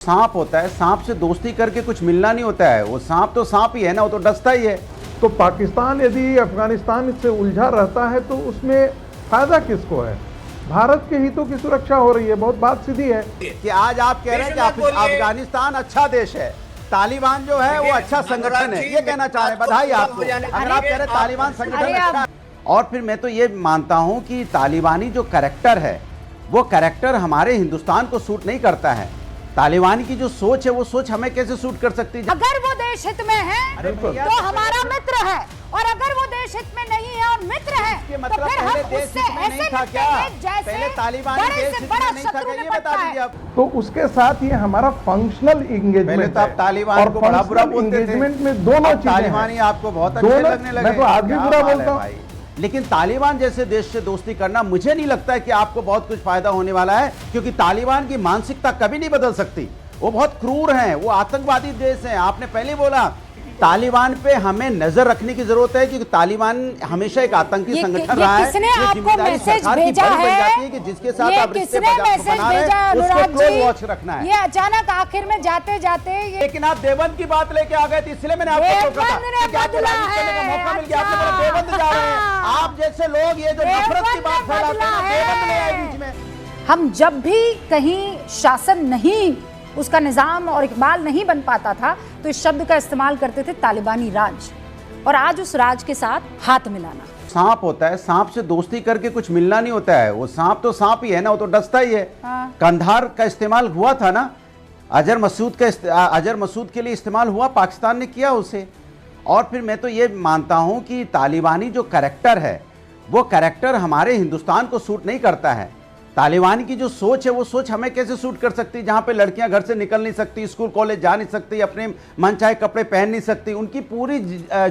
सांप होता है, सांप से दोस्ती करके कुछ मिलना नहीं होता है। वो सांप तो सांप ही है ना, वो तो डसता ही है। तो पाकिस्तान यदि अफगानिस्तान से उलझा रहता है तो उसमें फायदा किसको है? भारत के हितों की सुरक्षा हो रही है। बहुत बात सीधी है कि आज आप कह रहे हैं कि अफगानिस्तान अच्छा देश है, तालिबान जो है वो अच्छा संगठन है, ये कहना चाह रहे हैं। बधाई आपको अगर आप कह रहे हैं तालिबान संगठन अच्छा। और फिर मैं तो ये मानता हूं कि तालिबानी जो कैरेक्टर है वो कैरेक्टर हमारे हिंदुस्तान को सूट नहीं करता है। तालिबान की जो सोच है वो सोच हमें कैसे सूट कर सकती है? अगर वो देश हित में है तो हमारा मित्र है, और अगर वो देश हित में नहीं है और मित्र है मतलब तो फिर पहले हम देश उससे हित में नहीं ऐसे था क्या? जैसे पहले तालिबान बड़े देश से हित बड़ा में नहीं था शत्रु क्या? ये निपटता बता है। दीजिए आप। तो उसके साथ ये हमारा फंक्शनल पहले एंगेजमेंट तो आप तालिबान को बड़ा बुरा बोलते थे, एंगेजमेंट में दोनों चीजें तालिबानी हैं। आपको बहुत अच्छे दोनों- लगने लगे। मैं तो आज भी क्या बुरा बात है बोलता हूं। भाई। लेकिन तालिबान जैसे देश से दोस्ती करना मुझे नहीं लगता है कि आपको बहुत कुछ फायदा होने वाला है, क्योंकि तालिबान की मानसिकता कभी नहीं बदल सकती। वो बहुत क्रूर हैं, वो आतंकवादी देश हैं। आपने पहले बोला तालिबान पे हमें नजर रखने की जरूरत है, क्योंकि तालिबान हमेशा एक आतंकी संगठन रहा है। किसने ये आपको जिम्मेदारी मैसेज सरकार की भेजा बन जाती है कि जिसके साथ ये आप रिश्ते किसने मैसेज बना रहे भेजा हैं, उसको अनुराग क्लोज जी? वॉच रखना है। ये अचानक आखिर में जाते जाते ये लेकिन आप देवबंद की बात लेके आ गए थे, इसलिए मैंने आपको रोका था देवबंद ने कि आपको बदला राजी करने का है। मौका मिल गया। आपने बोला अच्छा। देवबंद जा रहे हैं। आप जैसे लोग ये जो नफरत की बात देवबंद ने फैलाते हैं, बदला देवबंद ले आए है। बीच में। हम जब भी कहीं शासन नहीं, उसका निजाम और इकबाल नहीं बन पाता था तो इस शब्द का इस्तेमाल करते थे तालिबानी राज, और आज उस राज के साथ हाथ मिलाना। सांप होता है, सांप से दोस्ती करके कुछ मिलना नहीं होता है। वो सांप तो सांप ही है ना, वो तो डसता ही है। हाँ। कंधार का इस्तेमाल हुआ था ना, अजहर मसूद के लिए इस्तेमाल हुआ, पाकिस्तान ने किया उसे। और फिर मैं तो ये मानता हूं कि तालिबानी जो कैरेक्टर है वो कैरेक्टर हमारे हिंदुस्तान को सूट नहीं करता है। तालिबान की जो सोच है वो सोच हमें कैसे सूट कर सकती है, जहां पे लड़कियां घर से निकल नहीं सकती, स्कूल कॉलेज जा नहीं सकती, अपने मनचाहे कपड़े पहन नहीं सकती। उनकी पूरी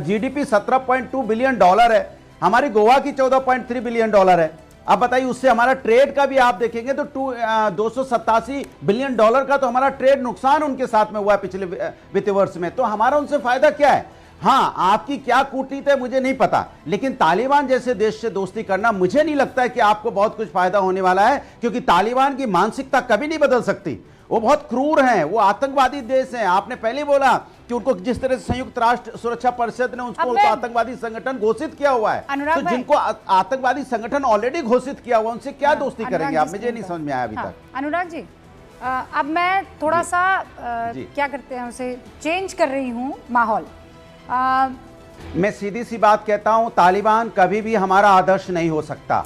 जीडीपी $17.2 बिलियन है, हमारी गोवा की $14.3 बिलियन है। अब बताइए, उससे हमारा ट्रेड का भी आप देखेंगे तो $287 बिलियन का तो हमारा ट्रेड नुकसान उनके साथ में हुआ है पिछले वित्तीय वर्ष में। तो हमारा उनसे फायदा क्या है? हाँ, आपकी क्या कूटनीति है मुझे नहीं पता, लेकिन तालिबान जैसे देश से दोस्ती करना मुझे नहीं लगता है कि आपको बहुत कुछ फायदा होने वाला है, क्योंकि तालिबान की मानसिकता कभी नहीं बदल सकती। वो बहुत क्रूर हैं, वो आतंकवादी देश हैं। आपने पहले बोला कि उनको जिस तरह से संयुक्त राष्ट्र सुरक्षा परिषद ने उसको आतंकवादी संगठन घोषित किया हुआ है, तो जिनको आतंकवादी संगठन ऑलरेडी घोषित किया हुआ उनसे क्या दोस्ती करेंगे आप? मुझे नहीं समझ में आया अभी तक। अनुराग जी, अब मैं थोड़ा सा क्या करते हैं उसे चेंज कर रही हूँ माहौल। मैं सीधी सी बात कहता हूं, तालिबान कभी भी हमारा आदर्श नहीं हो सकता।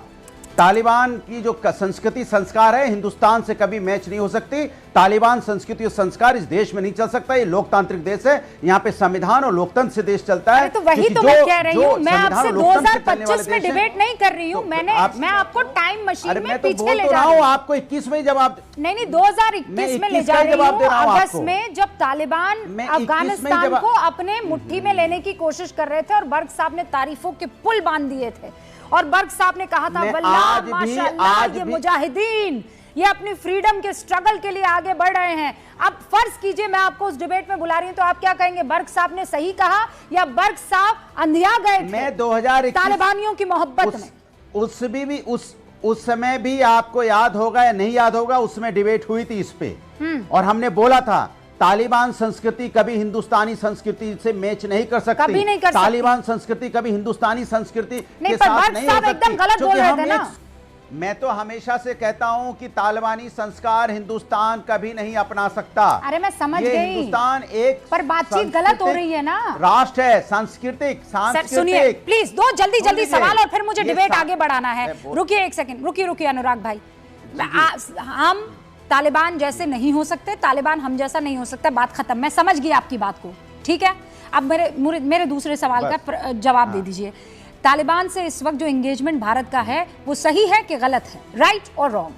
तालिबान की जो संस्कृति संस्कार है हिंदुस्तान से कभी मैच नहीं हो सकती। तालिबान संस्कृति और संस्कार इस देश में नहीं चल सकता। ये लोकतांत्रिक देश है, यहाँ पे संविधान और लोकतंत्र से देश चलता है। तो वही तो मैं कह रही हूँ, मैं आपसे 2025 में डिबेट नहीं कर रही हूँ। मैं आपको टाइम मशीन में पीछे ले जा रही हूँ। आपको 21 में जब आप नहीं 2021 में ले जा रही हूँ। अगस्त में जब तालिबान अफगानिस्तान को अपने मुट्ठी में लेने की कोशिश कर रहे थे और बर्ग साहब ने तारीफों के पुल बांध दिए थे, और बर्ग साहब ने कहा था वल्लाह माशाअल्लाह ये मुजाहिदीन ये अपनी फ्रीडम के स्ट्रगल के लिए आगे बढ़ रहे हैं। अब फर्ज कीजिए मैं आपको उस डिबेट में बुला रही हूं, तो आप क्या कहेंगे? बर्ग साहब ने सही कहा या बर्ग साहब अंधिया गए थे? मैं 2021 तालिबानियों की मोहब्बत में उस समय भी आपको याद होगा या नहीं याद होगा, उसमें डिबेट हुई थी इस पे, और हमने बोला था तालिबान संस्कृति कभी हिंदुस्तानी संस्कृति से मैच नहीं कर सकती। कभी नहीं कर सकती। तालिबान संस्कृति कभी हिंदुस्तानी संस्कृति के पर साथ नहीं हो सकती। एकदम गलत बोल रहे थे ना। मैं तो हमेशा से कहता हूं कि तालिबानी संस्कार हिंदुस्तान कभी नहीं अपना सकता। अरे मैं समझ गई, हिंदुस्तान एक पर बातचीत गलत हो रही है ना। राष्ट्र है, सांस्कृतिक। सुनिए प्लीज, दो जल्दी सवाल और फिर मुझे डिबेट आगे बढ़ाना है। रुकिए एक सेकंड, रुकिए अनुराग भाई। हम तालिबान जैसे नहीं हो सकते, तालिबान हम जैसा नहीं हो सकता, बात खत्म। मैं समझ गई आपकी बात को, ठीक है। अब मेरे दूसरे सवाल का जवाब दे दीजिए। तालिबान से इस वक्त जो एंगेजमेंट भारत का है वो सही है कि गलत है, राइट और रॉन्ग?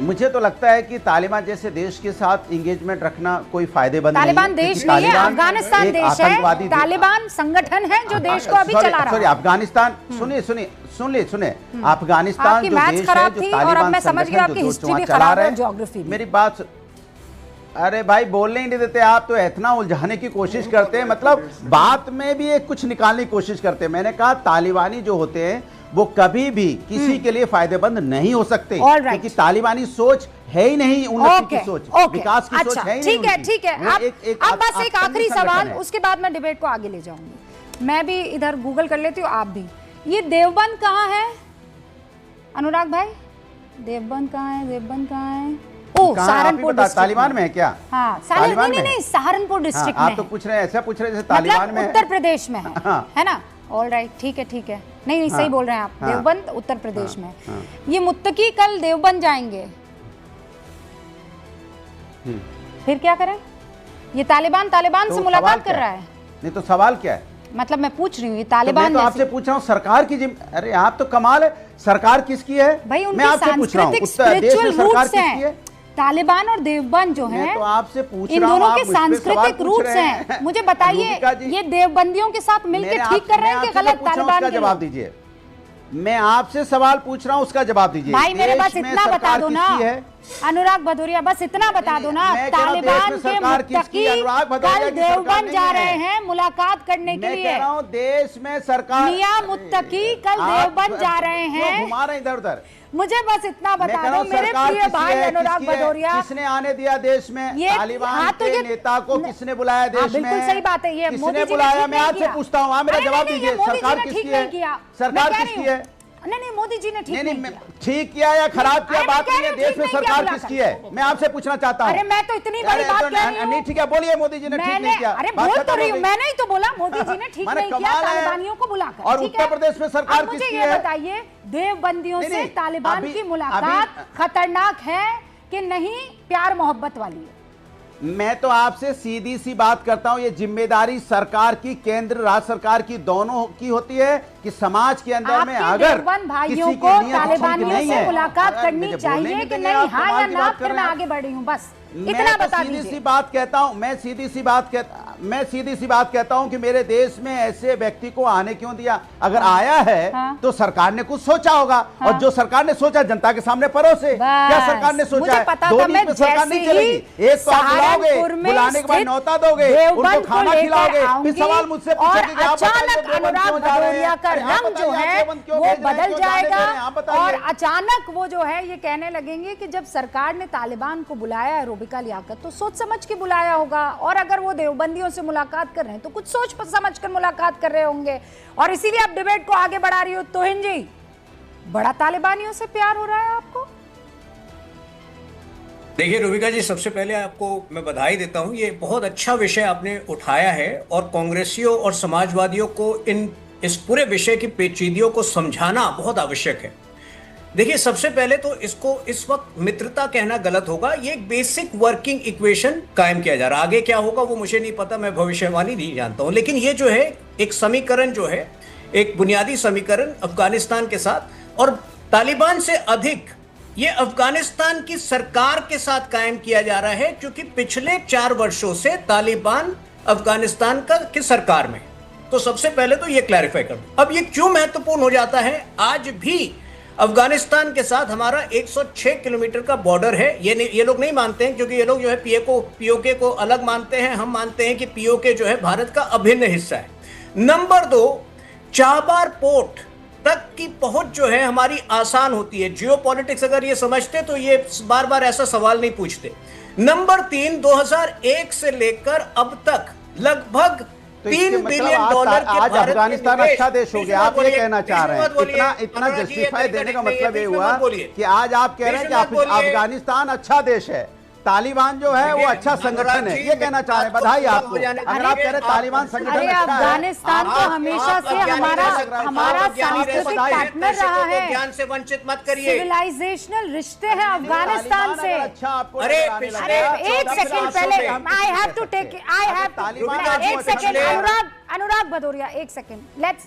मुझे तो लगता है कि तालिबान जैसे देश के साथ एंगेजमेंट रखना कोई फायदेमंद नहीं है। तालिबान देश नहीं है, अफगानिस्तान देश है। तालिबान संगठन है जो देश को अभी चला रहा है। अफगानिस्तान, सुनिए, अफगानिस्तान जो देश है जो तालिबान संगठन जो चला रहा है, मेरी बात, अरे भाई बोलने ही नहीं देते आप, तो इतना उलझाने की कोशिश करते हैं, मतलब बात में भी एक कुछ निकालने की कोशिश करते हैं। मैंने कहा तालिबानी जो होते हैं वो कभी भी किसी के लिए फायदेमंद नहीं हो सकते, क्योंकि तालिबानी सोच है ही नहीं उन्नति की सोच, विकास की सोच है ही नहीं। ठीक है। अब बस एक आखिरी सवाल, उसके बाद मैं डिबेट को आगे ले जाऊंगी। मैं भी इधर गूगल कर लेती हूँ, आप भी। ये देवबंद कहाँ है अनुराग भाई? देवबंद कहाँ है? देवबंद कहाँ है? ओ, सहारनपुर तालिबान में है क्या? हाँ, नहीं, सहारनपुर डिस्ट्रिक्ट में। आप तो पूछ रहे हैं, ऐसा पूछ रहे हैं तालिबान में उत्तर प्रदेश में है ना? ऑल राइट, ठीक है। नहीं, सही बोल रहे हैं आप। देवबंद उत्तर प्रदेश में। ये मुत्तकी कल देवबंद जाएंगे, फिर क्या करें? ये तालिबान से मुलाकात कर रहा है। नहीं तो सवाल क्या है? मतलब मैं पूछ रही हूँ, ये तालिबान तो आपसे पूछ रहा हूँ सरकार की अरे आप तो कमाल है, सरकार किसकी है भाई? मैं आपसे पूछ रहा हूँ, देश में सरकार किसकी है? तालिबान और देवबंद जो है, तो आपसे पूछ इन दोनों के सांस्कृतिक रूट्स हैं। मुझे बताइए, ये देवबंदियों के साथ मिलकर ठीक कर रहे हैं कि गलत? तालिबान के जवाब दीजिए। मैं आपसे सवाल पूछ रहा हूँ, उसका जवाब दीजिए भाई। मेरे पास इतना बता दो ना अनुराग भदौरिया, बस इतना बता दो ना। तालिबान के मुत्तकी कल देवबंद जा रहे हैं मुलाकात करने के लिए। देश में सरकार मियां मुत्तकी कल देवबंद जा रहे हैं, घुमा रहे इधर उधर। मुझे बस इतना बता दो मेरे प्रिय भाई अनुराग भदौरिया, किसने आने दिया देश में? तालिबान के नेता को किसने बुलाया देश में? बिल्कुल सही बात है, ये किसने बुलाया? मैं आपसे पूछता हूँ, मेरा जवाब दीजिए। सरकार किसकी है? सरकार किसकी है? नहीं, मोदी जी ने ठीक किया या खराब किया बात नहीं है। देश में सरकार किसकी है, मैं आपसे पूछना चाहता हूँ। अरे मैं तो इतनी बड़ी बात कह रही हूँ। नहीं ठीक है, बोलिए मोदी जी ने ठीक नहीं किया। अरे बोल तो रही हूँ, मैंने ही तो बोला मोदी जी ने ठीक नहीं किया तालिबानियों को बुलाकर। और उत्तर प्रदेश में सरकार किसकी है? मुझे ये बताइए, देवबंदियों से तालिबान की मुलाकात खतरनाक है कि नहीं, प्यार मोहब्बत वाली है? मैं तो आपसे सीधी सी बात करता हूं, ये जिम्मेदारी सरकार की, केंद्र राज्य सरकार की, दोनों की होती है कि समाज के अंदर में अगर भाइयों को तालिबानियों से मुलाकात करनी चाहिए कि नहीं, हाँ या ना, फिर मैं आगे बढ़ रही हूँ। बस इतना बता दीजिए। सीधी सी बात कहता हूं, मैं सीधी सी बात कहता हूं कि मेरे देश में ऐसे व्यक्ति को आने क्यों दिया? अगर आया है तो सरकार ने कुछ सोचा होगा, और जो सरकार ने सोचा जनता के सामने परोसे। क्या सरकार ने सोचा है? दो दिन में सरकार नहीं चलेगी। एक तो आप बुलाओगे, बुलाने के बाद न्योता दोगे, उनको खाना खिलाओगे, फिर सवाल मुझसे पूछोगे कि अचानक अनुराग भदौरिया का रंग जो है वो बदल जाएगा, और अचानक वो जो है ये कहने लगेंगे कि जब सरकार ने तालिबान को बुलाया है रोबिका लियाकत, तो सोच समझ के बुलाया होगा, और अगर वो देवबंदियों से मुलाकात कर रहे हैं तो कुछ सोच समझ कर मुलाकात कर रहे होंगे। और इसीलिए आप डिबेट को आगे बढ़ा रही हो। तोहिन जी, बड़ा तालिबानियों से प्यार हो रहा है आपको? देखिए रोबिका जी, सबसे पहले आपको मैं बधाई देता हूं, ये बहुत अच्छा विषय आपने उठाया है, और कांग्रेसियों और समाजवादियों को इस पूरे विषय की पेचीदगियों को समझाना बहुत आवश्यक है। देखिए, सबसे पहले तो इसको इस वक्त मित्रता कहना गलत होगा। ये एक बेसिक वर्किंग इक्वेशन कायम किया जा रहा है। आगे क्या होगा वो मुझे नहीं पता, मैं भविष्यवाणी नहीं जानता हूं, लेकिन ये जो है एक समीकरण जो है, एक बुनियादी समीकरण अफगानिस्तान के साथ और तालिबान से अधिक ये अफगानिस्तान की सरकार के साथ कायम किया जा रहा है, क्योंकि पिछले 4 वर्षों से तालिबान अफगानिस्तान की सरकार में। तो सबसे पहले तो ये क्लैरिफाई कर दूं। अब ये क्यों महत्वपूर्ण हो जाता है? आज भी अफगानिस्तान के साथ हमारा 106 किलोमीटर का बॉर्डर है। ये लोग नहीं मानते हैं, क्योंकि ये लोग जो है पीओके को अलग मानते हैं। हम मानते हैं कि पीओके जो है भारत का अभिन्न हिस्सा है। नंबर 2, चाबार पोर्ट तक की पहुंच जो है हमारी आसान होती है। जियोपॉलिटिक्स अगर ये समझते तो ये बार बार ऐसा सवाल नहीं पूछते। नंबर 3, 2001 से लेकर अब तक लगभग $3 बिलियन आज अफगानिस्तान अच्छा देश हो गया, आप ये कहना चाह रहे हैं? इतना जस्टिफाई देने का मतलब ये हुआ कि आज आप कह रहे हैं कि अफगानिस्तान अच्छा देश है, तालिबान जो है वो अच्छा संगठन है, ये कहना चाह रहे हैं। बधाई आपको अगर आप कह रहे हैं तालिबान संगठन अच्छा है। अफगानिस्तान तो हमेशा से हमारा सांस्कृतिक पार्टनर रहा है। ज्ञान से वंचित मत करिए। सिविलाइजेशनल रिश्ते हैं अफगानिस्तान से। अच्छा आपको अरे एक सेकंड पहले, एक सेकंड अनुराग भदौरिया, एक सेकंड, लेट्स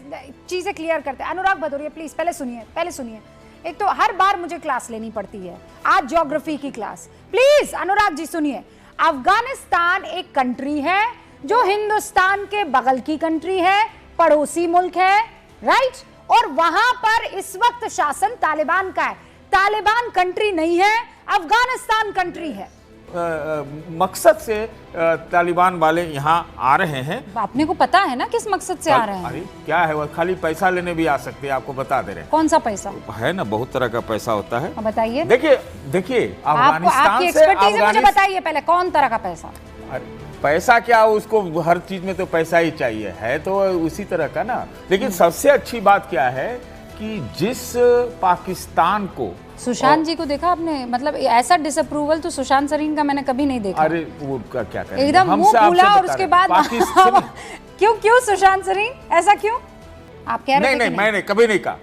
चीजें क्लियर करते हैं। अनुराग भदौरिया प्लीज पहले सुनिए। एक तो हर बार मुझे क्लास लेनी पड़ती है, आज ज्योग्राफी की क्लास। प्लीज अनुराग जी सुनिए। अफगानिस्तान एक कंट्री है जो हिंदुस्तान के बगल की कंट्री है, पड़ोसी मुल्क है, राइट? और वहां पर इस वक्त शासन तालिबान का है। तालिबान कंट्री नहीं है, अफगानिस्तान कंट्री है। मकसद से तालिबान वाले यहाँ आ रहे हैं। आपने को पता है ना किस मकसद से आ रहे हैं? अरे क्या है, वो खाली पैसा लेने भी आ सकते हैं, आपको बता दे रहे हैं। कौन सा पैसा है ना, बहुत तरह का पैसा होता है। बताइए। देखिए अफगानिस्तान आपकी एक्सपर्टीज है, मुझे बताइए पहले कौन तरह का पैसा? पैसा क्या, उसको हर चीज में तो पैसा ही चाहिए, है तो उसी तरह का ना। लेकिन सबसे अच्छी बात क्या है कि जिस पाकिस्तान को, सुशांत जी को देखा आपने? मतलब ऐसा डिसअप्रूवल तो सुशांत सरीन का मैंने कभी नहीं देखा। अरे वो क्या करें, एकदम मुंह फूला और उसके बाद क्यों सुशांत सरीन, ऐसा क्यों आप कह रहे थे? नहीं, मैंने कभी नहीं कहा।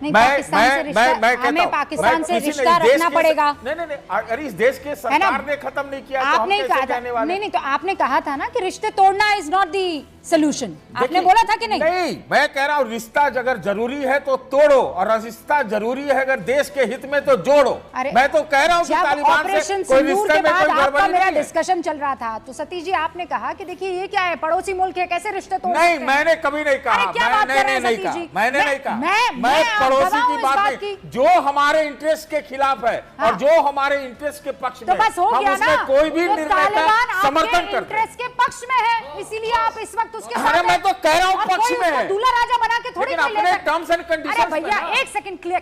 हमें पाकिस्तान से रिश्ता रखना पड़ेगा। नहीं, अरे इस देश के सरकार ने खत्म नहीं किया, आपने कहा था। नहीं, तो आपने कहा था ना कि रिश्ते तोड़ना इज नॉट दी सोल्यूशन, आपने बोला था कि नहीं? नहीं, मैं कह रहा हूँ रिश्ता अगर जरूरी है तो तोड़ो, और रिश्ता जरूरी है अगर देश के हित में तो जोड़ो। मैं तो कह रहा हूँ कि तालिबान से कोई रिश्ते में कोई गड़बड़ी नहीं है। डिस्कशन चल रहा था तो सतीश जी आपने कहा कि देखिए ये क्या है, पड़ोसी मुल्क है, कैसे रिश्ते तोड़? नहीं, मैंने कभी नहीं कहा, मैंने नहीं कहा, मैं पड़ोसी की बात नहीं, जो हमारे इंटरेस्ट के खिलाफ है और जो हमारे इंटरेस्ट के पक्ष में, हम उसमें कोई भी निर्णय का समर्थन करते हैं। इंटरेस्ट के पक्ष में है, इसीलिए आप इस वक्त उसके साथ। अरे मैं तो कह रहा हूँ पक्ष में है, दूल्हा राजा बना के थोड़ी अपने टर्म्स एंड कंडीशंस। अरे भैया एक सेकंड क्लियर।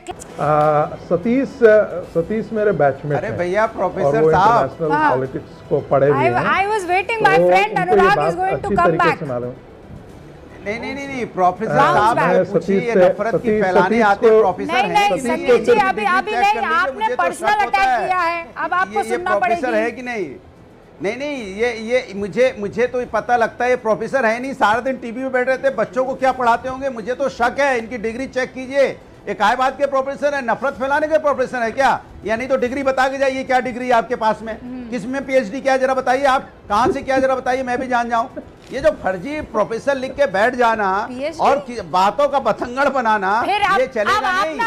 सतीश मेरे बैचमेट हैं। अरे भैया प्रोफेसर साहब, इंटरनेशनल पॉलिटिक्स को पढ़े हुए हैं। I was waiting, my friend Anurag is going to come back. नहीं, प्रोफेसर साहब पूछिए, ये नफरत की फैलाने आते प्रोफेसर हैं? नहीं, सतीश जी अभी नहीं, आपने पर्सनल अटैक किया है, अब आपको सुनना पड़ेगी। प्रोफेसर है कि नहीं? नहीं, ये मुझे तो पता लगता है ये प्रोफेसर है नहीं, सारा दिन टीवी में बैठ रहते, बच्चों को क्या पढ़ाते होंगे, मुझे तो शक है। इनकी डिग्री चेक कीजिए, ये काय बात के प्रोफेसर है? नफरत फैलाने के प्रोफेसर है क्या? या नहीं तो डिग्री बता के जाइए, क्या डिग्री है आपके पास में, किसमें पीएचडी किया जरा बताइए, आप कहां से किया जरा बताइए, मैं भी जान जाऊं। ये जो फर्जी प्रोफेसर लिख के बैठ जाना और बातों का बथंगड़ बनाना, ये चलेगा नहीं।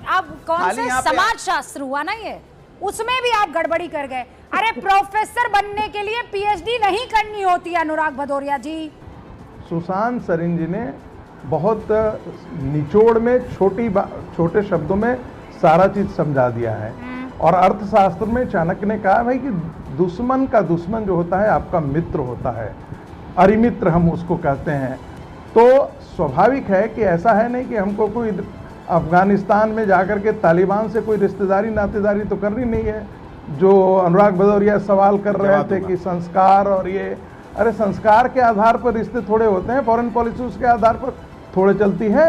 अब कौन से समाज शास्त्र हुआ ना, ये उसमें भी आप गड़बड़ी कर गए। अरे प्रोफेसर बनने के लिए पीएचडी नहीं करनी होती, अनुराग भदौरिया जी। सुशांत सरीन जी ने बहुत निचोड़ में छोटे शब्दों में सारा चीज समझा दिया है। और अर्थशास्त्र में चाणक्य ने कहा भाई कि दुश्मन का दुश्मन जो होता है आपका मित्र होता है, अरिमित्र हम उसको कहते हैं। तो स्वाभाविक है कि ऐसा है नहीं कि हमको कोई अफगानिस्तान में जाकर के तालिबान से कोई रिश्तेदारी नातेदारी तो करनी नहीं है। जो अनुराग भदौरिया सवाल कर रहे थे कि संस्कार और ये, अरे संस्कार के आधार पर रिश्ते थोड़े होते हैं, फॉरेन पॉलिसी उसके आधार पर थोड़े चलती है।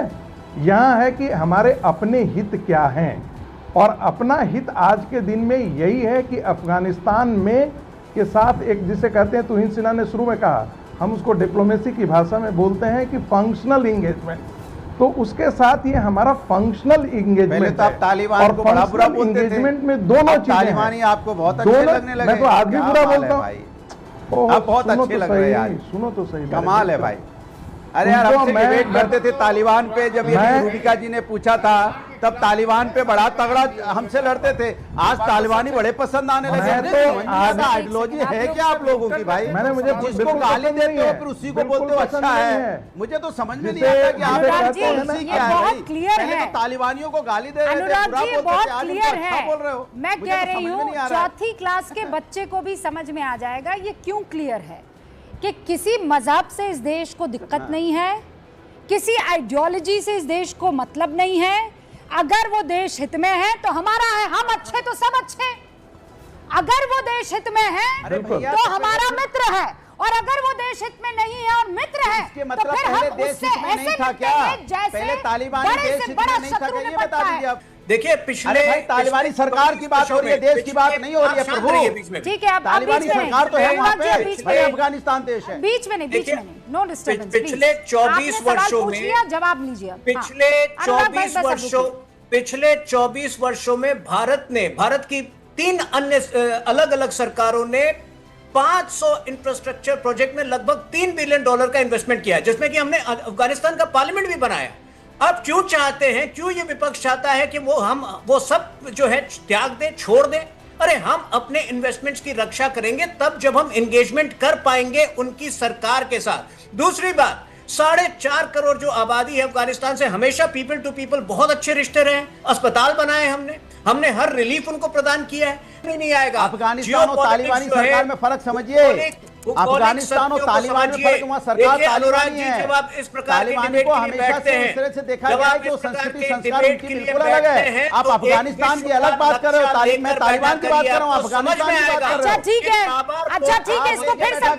यहाँ है कि हमारे अपने हित क्या हैं, और अपना हित आज के दिन में यही है कि अफगानिस्तान में के साथ एक, जिसे कहते हैं तुहिन सिन्हा ने शुरू में कहा, हम उसको डिप्लोमेसी की भाषा में बोलते हैं कि फंक्शनल इंगेजमेंट। तो उसके साथ ये हमारा फंक्शनल इंगेजमेंट तो आप तालिबान को बड़ा बुरा बोलते थे, इंगेजमेंट में दोनों चीजें तालिबानी आपको बहुत अच्छे लगने लगे। मैं तो आज भी बुरा बोलता हूँ, आप बहुत अच्छे लग रहे हैं, सुनो तो सही, कमाल है भाई। अरे यार हमसे डिबेट करते थे तालिबान पे, जब ये रूबिका जी ने पूछा था तब तालिबान पे बड़ा तगड़ा हमसे लड़ते थे, आज तालिबानी बड़े पसंद आने लगे। तो आइडियोलॉजी है क्या आप लोगों की भाई? मुझे जिसको गाली देते हो फिर उसी को बोलते हो अच्छा है, मुझे तो समझ में नहीं आता कि आप क्या है। पहले तो तालिबानियों को गाली दे रहे थे, बुरा बोलते थे, आज अच्छा बोल रहे हो। मैं कह रही हूँ चौथी क्लास के बच्चे को भी समझ में आ जाएगा ये क्यों क्लियर है कि किसी मजहब से इस देश को दिक्कत नहीं है, किसी आइडियोलॉजी से इस देश को मतलब नहीं है। अगर वो देश हित में है तो हमारा है, हम अच्छे तो सब अच्छे। अगर वो देश हित में है तो हमारा मित्र है, और अगर वो देश हित में नहीं है और मित्र है तो फिर हम उससे ऐसे मिलेंगे जैसे बड़े से बड़ा शत्रु निपटता है। देखिए पिछले तालिबानी सरकार की बात हो रही है, देश की बात नहीं हो रही है प्रभु। ठीक है, तालिबानी सरकार तो है वहाँ पे, भाई अफगानिस्तान देश है। बीच में नहीं, नो डिस्टर्बेंस। पिछले 24 वर्षों में जवाब लीजिए। पिछले 24 वर्षों में भारत की 3 अन्य अलग अलग सरकारों ने 500 इंफ्रास्ट्रक्चर प्रोजेक्ट में लगभग $3 बिलियन का इन्वेस्टमेंट किया, जिसमें कि हमने अफगानिस्तान का पार्लियामेंट भी बनाया। अब क्यों चाहते हैं, क्यों ये विपक्ष चाहता है कि वो सब जो है त्याग दे, छोड़ दे? अरे हम अपने इन्वेस्टमेंट्स की रक्षा करेंगे तब जब हम एंगेजमेंट कर पाएंगे उनकी सरकार के साथ। दूसरी बात, 4.5 करोड़ जो आबादी है अफगानिस्तान से, हमेशा पीपल टू पीपल बहुत अच्छे रिश्ते रहे, अस्पताल बनाए हमने, हमने हर रिलीफ उनको प्रदान किया है, नहीं आएगा। अफगानिस्तान और तालिबानी सरकार में फर्क समझिए, अफगानिस्तान और तालिबान में फर्क, वहाँ सरकार तालिबानी है। जब आप इस प्रकार तालिबान को हमेशा से इस तरह से देखा गया है कि वो संस्कृति संस्कार उनकी बिल्कुल अलग है। आप अफगानिस्तान की अलग बात कर रहे हो, मैं तालिबान की बात कर रहा हूँ, अफगानिस्तान की बात कर रहा हूँ। अच्छा ठीक है, अच्छा ठीक है, इसको फिर से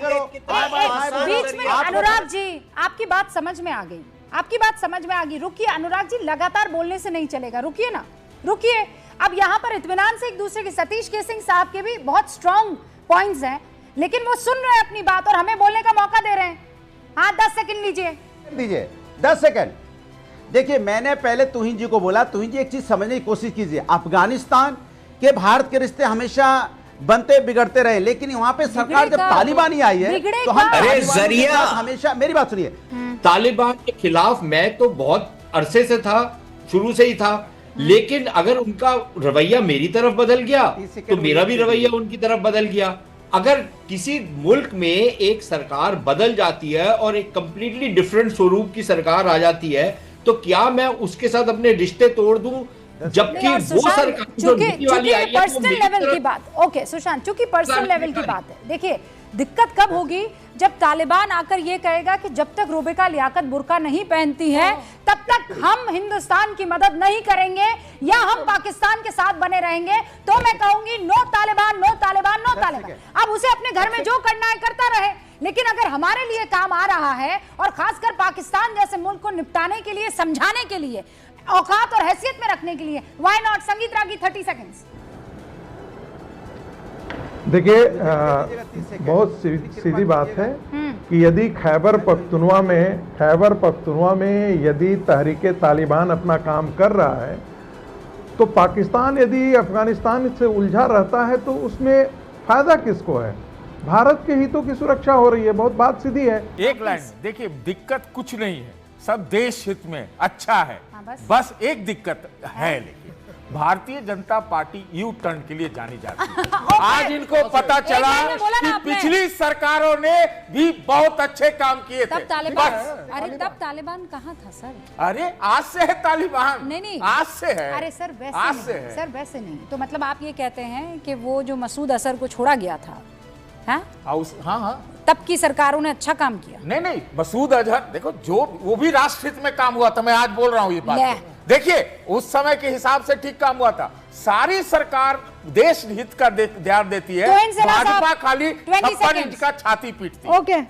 बीच में अनुराग जी आपकी बात समझ में आ गई, आपकी बात समझ में आ गई। रुकिए अनुराग जी, लगातार बोलने से नहीं चलेगा, रुकिए ना, रुकिए। अब यहाँ पर इत्मीनान से एक दूसरे के, सतीश के सिंह साहब के भी बहुत स्ट्रॉन्ग पॉइंट्स हैं, लेकिन वो सुन रहे हैं अपनी बात और हमें बोलने का मौका दे रहे हैं। हाँ 10 सेकंड लीजिए 10 सेकंड। देखिए मैंने पहले तुहिन जी को बोला, तुहिन जी एक चीज समझने की कोशिश कीजिए, अफगानिस्तान के भारत के रिश्ते हमेशा बनते बिगड़ते रहे, लेकिन वहां पे सरकार जब तालिबानी आई है तो हम जरिया हमेशा, मेरी बात सुनिए, तालिबान के खिलाफ मैं तो बहुत अरसे से था, शुरू से ही था, लेकिन अगर उनका रवैया मेरी तरफ बदल गया तो मेरा भी रवैया उनकी तरफ बदल गया। अगर किसी मुल्क में एक सरकार बदल जाती है और एक कंप्लीटली डिफरेंट स्वरूप की सरकार आ जाती है तो क्या मैं उसके साथ अपने रिश्ते तोड़ दूं, जबकि वो सरकार जो नीति वाली आई है पर्सनल लेवल की बात। ओके सुशांत, चूंकि पर्सनल लेवल की बात है, देखिए दिक्कत कब होगी जब तालिबान आकर ये कहेगा कि जब तक रुबिका लियाकत बुर्का नहीं पहनती है तब तक हम हिंदुस्तान की मदद नहीं करेंगे या हम पाकिस्तान के साथ बने रहेंगे, तो मैं कहूंगी no Taliban, no Taliban, no Taliban. अब उसे अपने घर में जो करना है करता रहे, लेकिन अगर हमारे लिए काम आ रहा है और खासकर पाकिस्तान जैसे मुल्क को निपटाने के लिए, समझाने के लिए, औकात और हैसियत में रखने के लिए, व्हाई नॉट? संगीत रागी 30 सेकंड्स। देखिए बहुत सीधी बात है कि यदि खैबर पख्तूनवा में यदि तहरीके तालिबान अपना काम कर रहा है तो पाकिस्तान यदि अफगानिस्तान से उलझा रहता है तो उसमें फायदा किसको है? भारत के हितों की सुरक्षा हो रही है, बहुत बात सीधी है। एक लाइन देखिए, दिक्कत कुछ नहीं है, सब देश हित में अच्छा है, बस एक दिक्कत है, लेकिन Bharatiya Janata party U turn के लिए जानी जाती है। आज इनको पता चला कि पिछली सरकारों ने भी बहुत अच्छे काम किए थे। अरे तब तालिबान कहाँ था सर? अरे आज से है तालिबान, नहीं आज से है। अरे सर वैसे नहीं, सर वैसे नहीं। तो मतलब आप ये कहते हैं कि वो जो मसूद अजहर को छोड़ा गया था, हाँ, तब की सरकारों ने अच्छा काम किया? नहीं, मसूद अजहर देखो, जो वो भी राष्ट्र हित में काम हुआ था, मैं आज बोल रहा हूँ ये बात। देखिए उस समय के हिसाब से ठीक काम हुआ था। सारी सरकार देश हित का ध्यान देती है, भाजपा खाली का छाती पीटती है। ओके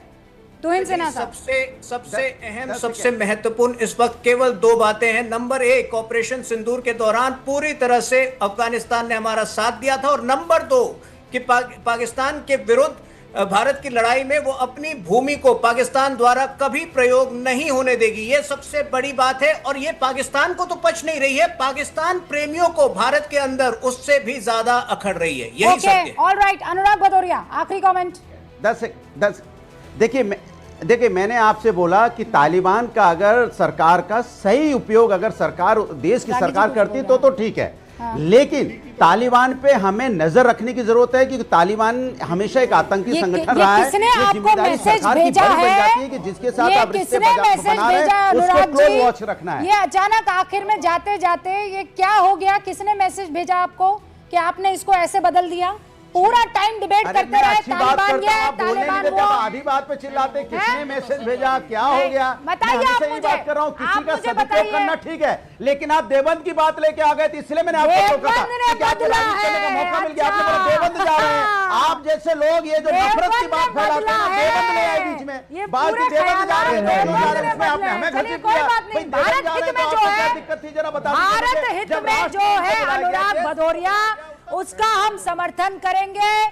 सबसे अहम, सबसे महत्वपूर्ण इस वक्त केवल 2 बातें हैं। नंबर 1, ऑपरेशन सिंदूर के दौरान पूरी तरह से अफगानिस्तान ने हमारा साथ दिया था, और नंबर 2 कि पाकिस्तान के विरुद्ध भारत की लड़ाई में वो अपनी भूमि को पाकिस्तान द्वारा कभी प्रयोग नहीं होने देगी। ये सबसे बड़ी बात है, और ये पाकिस्तान को तो पच नहीं रही है, पाकिस्तान प्रेमियों को भारत के अंदर उससे भी ज्यादा अखड़ रही है। यही सत्य है। ऑलराइट, अनुराग भदौरिया आखिरी कमेंट। 10 देखिए मैंने आपसे बोला कि तालिबान का अगर सरकार का सही उपयोग अगर सरकार, देश की सरकार करती तो ठीक है, लेकिन तालिबान पे हमें नजर रखने की जरूरत है कि तालिबान हमेशा एक आतंकी संगठन रहा है। किसने आपको मैसेज भेजा है कि जिसके साथ आप रिश्ते बना रहे हैं, उसको क्लोज वॉच रखना है। ये अचानक आखिर में जाते जाते ये क्या हो गया? किसने मैसेज भेजा आपको कि आपने इसको ऐसे बदल दिया? पूरा टाइम डिबेट करते रहे, तालिबान ये है, तालिबान वो। आधी बात पे चिल्लाते, किसने मैसेज भेजा, क्या हो गया? बताइए आप मुझे। बात कर रहा हूँ, किसी का सदुपयोग करना ठीक है, लेकिन आप देवबंद की बात लेके आ गए थे, इसलिए मैंने आपको रोका था कि आपको राजनीति करने का मौका मिल गया। आपने बोला देवबंद जा रहे हैं। आप जैसे लोग ये जो नफरत की बात फैलाते हैं, देवबंद ले आए बीच में, बात की देवबंद जा रहे हैं, इसमें आपने हमें घसीट दिया। भारत हित में जो है, दिक्कत थी जरा बता, भारत हित में जो है अनुराग भदौरिया, उसका हम समर्थन करेंगे।